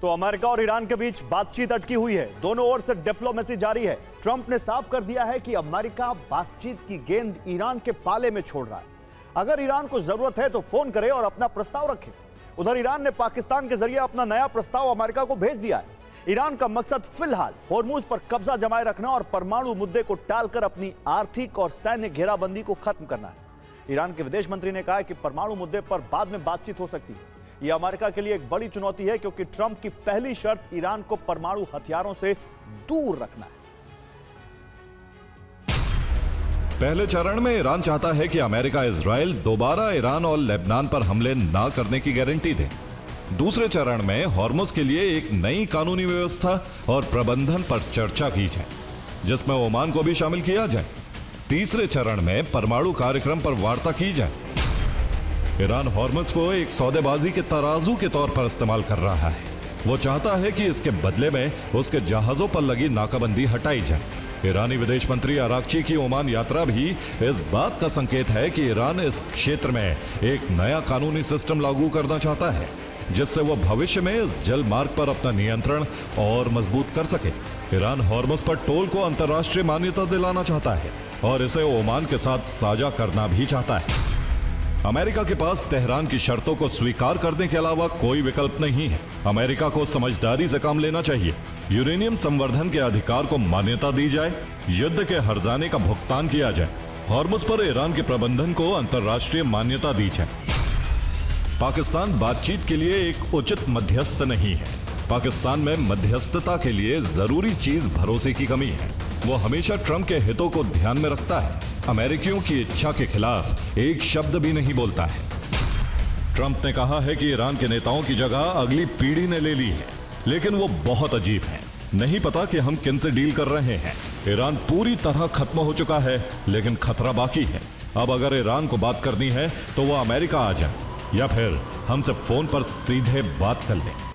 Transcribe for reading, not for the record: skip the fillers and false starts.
तो अमेरिका और ईरान के बीच बातचीत अटकी हुई है। दोनों ओर से डिप्लोमेसी जारी है। ट्रंप ने साफ कर दिया है कि अमेरिका बातचीत की गेंद ईरान के पाले में छोड़ रहा है। अगर ईरान को जरूरत है तो फोन करे और अपना प्रस्ताव रखे। उधर ईरान ने पाकिस्तान के जरिए अपना नया प्रस्ताव अमेरिका को भेज दिया है। ईरान का मकसद फिलहाल होर्मुज पर कब्जा जमाए रखना और परमाणु मुद्दे को टालकर अपनी आर्थिक और सैन्य घेराबंदी को खत्म करना है। ईरान के विदेश मंत्री ने कहा है कि परमाणु मुद्दे पर बाद में बातचीत हो सकती है। यह अमेरिका के लिए एक बड़ी चुनौती है क्योंकि ट्रंप की पहली शर्त ईरान को परमाणु हथियारों से दूर रखना है। पहले चरण में ईरान चाहता है कि अमेरिका इजराइल दोबारा ईरान और लेबनान पर हमले ना करने की गारंटी दे। दूसरे चरण में होर्मुज के लिए एक नई कानूनी व्यवस्था और प्रबंधन पर चर्चा की जाए, जिसमें ओमान को भी शामिल किया जाए। तीसरे चरण में परमाणु कार्यक्रम पर वार्ता की जाए। ईरान होर्मुज को एक सौदेबाजी के तराजू के तौर पर इस्तेमाल कर रहा है। वो चाहता है कि इसके बदले में उसके जहाजों पर लगी नाकाबंदी हटाई जाए। ईरानी विदेश मंत्री अरागची की ओमान यात्रा भी इस बात का संकेत है कि ईरान इस क्षेत्र में एक नया कानूनी सिस्टम लागू करना चाहता है, जिससे वो भविष्य में इस जल मार्ग पर अपना नियंत्रण और मजबूत कर सके। ईरान होर्मुज पर टोल को अंतर्राष्ट्रीय मान्यता दिलाना चाहता है और इसे ओमान के साथ साझा करना भी चाहता है। अमेरिका के पास तेहरान की शर्तों को स्वीकार करने के अलावा कोई विकल्प नहीं है। अमेरिका को समझदारी से काम लेना चाहिए। यूरेनियम संवर्धन के अधिकार को मान्यता दी जाए, युद्ध के हर्जाने का भुगतान किया जाए, होर्मुज पर ईरान के प्रबंधन को अंतर्राष्ट्रीय मान्यता दी जाए। पाकिस्तान बातचीत के लिए एक उचित मध्यस्थ नहीं है। पाकिस्तान में मध्यस्थता के लिए जरूरी चीज भरोसे की कमी है। वो हमेशा ट्रंप के हितों को ध्यान में रखता है, अमेरिकियों की इच्छा के खिलाफ एक शब्द भी नहीं बोलता है। ट्रंप ने कहा है कि ईरान के नेताओं की जगह अगली पीढ़ी ने ले ली है, लेकिन वो बहुत अजीब है। नहीं पता कि हम किन से डील कर रहे हैं। ईरान पूरी तरह खत्म हो चुका है, लेकिन खतरा बाकी है। अब अगर ईरान को बात करनी है तो वो अमेरिका आ जाए या फिर हमसे फोन पर सीधे बात कर ले।